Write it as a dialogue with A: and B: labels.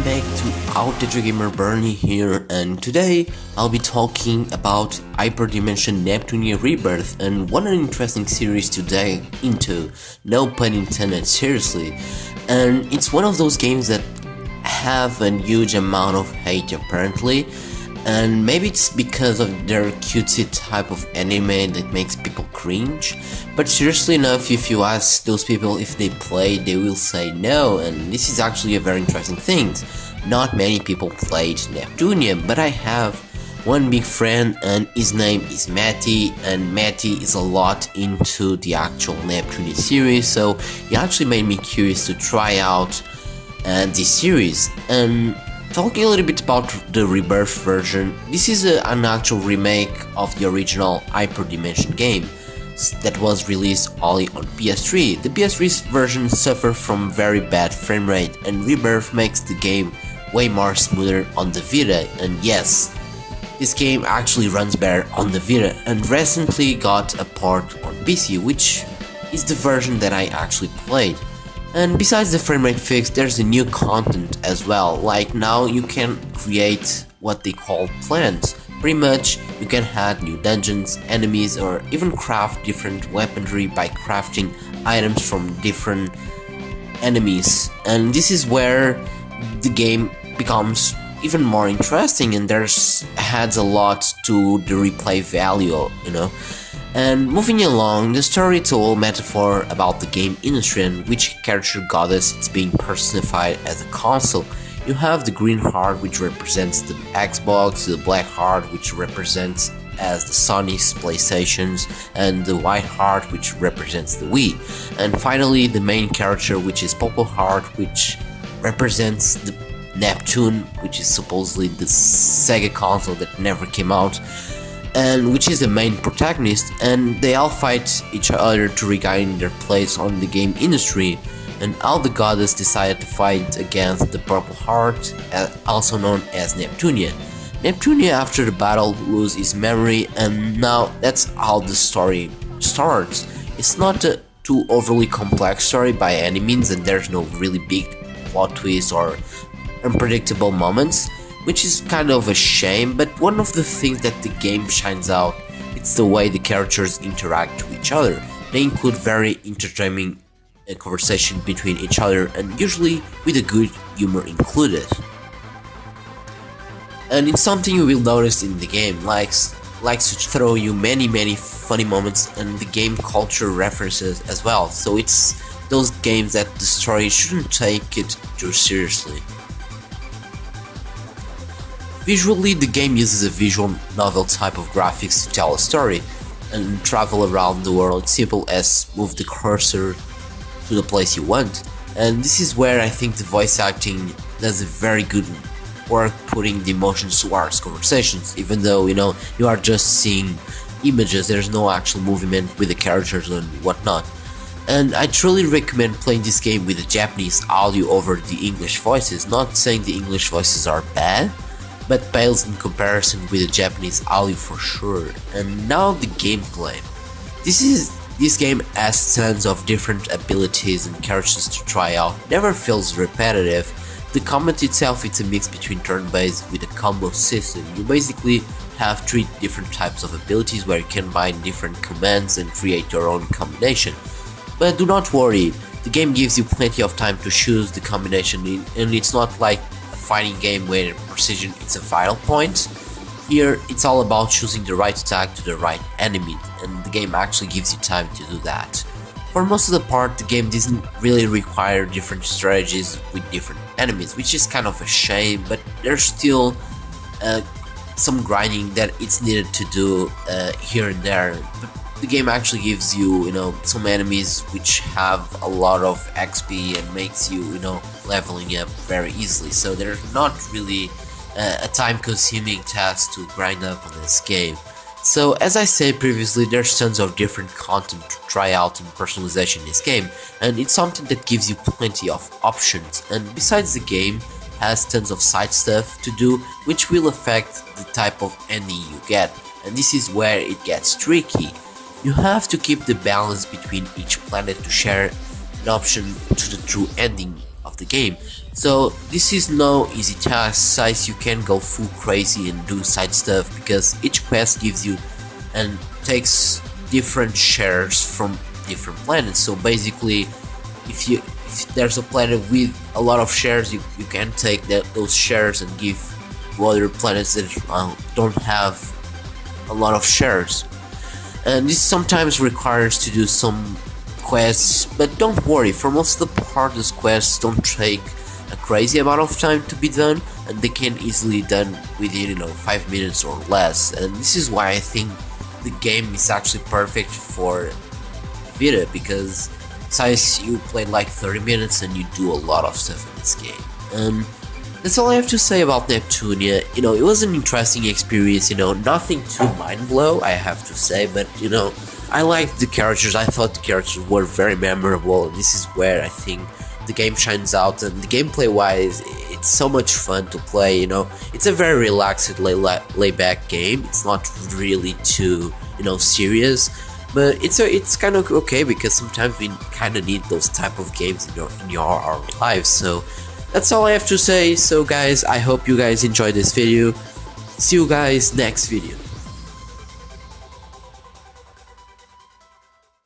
A: back to Outdated Gamer Bernie here, and today I'll be talking about Dimension Neptunia Rebirth, and what an interesting series to dive into, no pun intended, seriously. And it's one of those games that have a huge amount of hate apparently, and maybe it's because of their cutesy type of anime that makes people cringe, but seriously enough, if you ask those people if they play, they will say no, and this is actually a very interesting thing. Not many people played Neptunia, but I have one big friend and his name is Matty, and Matty is a lot into the actual Neptunia series, so he actually made me curious to try out this series. And talking a little bit about the Rebirth version, this is an actual remake of the original Dimension game that was released only on PS3. The PS3 version suffered from very bad frame rate, and Rebirth makes the game way more smoother on the Vita, and yes, this game actually runs better on the Vita, and recently got a port on PC, which is the version that I actually played. And besides the frame rate fix, there's a new content as well, like now you can create what they call plans. Pretty much you can add new dungeons, enemies, or even craft different weaponry by crafting items from different enemies. And this is where the game becomes even more interesting, and adds a lot to the replay value, you know. And moving along, the story is all metaphor about the game industry and which character goddess is being personified as a console. You have the green heart, which represents the Xbox, the black heart, which represents as the Sony's PlayStations, and the white heart, which represents the Wii. And finally, the main character, which is purple heart, which represents the Neptune, which is supposedly the Sega console that never came out, and which is the main protagonist, and they all fight each other to regain their place on the game industry. And all the goddess decided to fight against the purple heart, also known as Neptunia. Neptunia, after the battle, loses his memory, and now that's how the story starts. It's not a too overly complex story by any means, and there's no really big plot twists or unpredictable moments, which is kind of a shame, but one of the things that the game shines out, it's the way the characters interact with each other. They include very entertaining conversation between each other, and usually with a good humor included. And it's something you will notice in the game, likes to throw you many funny moments and the game culture references as well, so it's those games that the story shouldn't take it too seriously. Visually, the game uses a visual novel type of graphics to tell a story and travel around the world, simple as move the cursor to the place you want. And this is where I think the voice acting does a very good work putting the emotions towards conversations, even though, you know, you are just seeing images, there's no actual movement with the characters and whatnot. And I truly recommend playing this game with the Japanese audio over the English voices, not saying the English voices are bad, but pales in comparison with the Japanese audio for sure. And now the gameplay. This game has tons of different abilities and characters to try out, never feels repetitive. The combat itself is a mix between turn-based with a combo system. You basically have 3 different types of abilities where you can combine different commands and create your own combination. But do not worry, the game gives you plenty of time to choose the combination, and it's not like fighting game where precision is a vital point. Here it's all about choosing the right attack to the right enemy, and the game actually gives you time to do that. For most of the part, the game doesn't really require different strategies with different enemies, which is kind of a shame, but there's still some grinding that it's needed to do here and there. But the game actually gives you, some enemies which have a lot of XP and makes you, leveling up very easily. So there's not really a time-consuming task to grind up on this game. So as I said previously, there's tons of different content to try out and personalization in this game, and it's something that gives you plenty of options. And besides, the game has tons of side stuff to do, which will affect the type of ending you get, and this is where it gets tricky. You have to keep the balance between each planet to share an option to the true ending of the game, So this is no easy task, size you can go full crazy and do side stuff, because each quest gives you and takes different shares from different planets. So basically, if there's a planet with a lot of shares, you can take those shares and give to other planets that don't have a lot of shares. And this sometimes requires to do some quests, but don't worry, for most of the part those quests don't take a crazy amount of time to be done, and they can easily done within 5 minutes or less. And this is why I think the game is actually perfect for Vita, because since you play like 30 minutes and you do a lot of stuff in this game. That's all I have to say about Neptunia. It was an interesting experience, nothing too mind-blow, I have to say, but, I liked the characters. I thought the characters were very memorable, and this is where I think the game shines out. And the gameplay-wise, it's so much fun to play, It's a very relaxed, laid-back game. It's not really too, serious, but it's kind of okay, because sometimes we kind of need those type of games in our lives. So that's all I have to say. So guys, I hope you guys enjoyed this video. See you guys next video.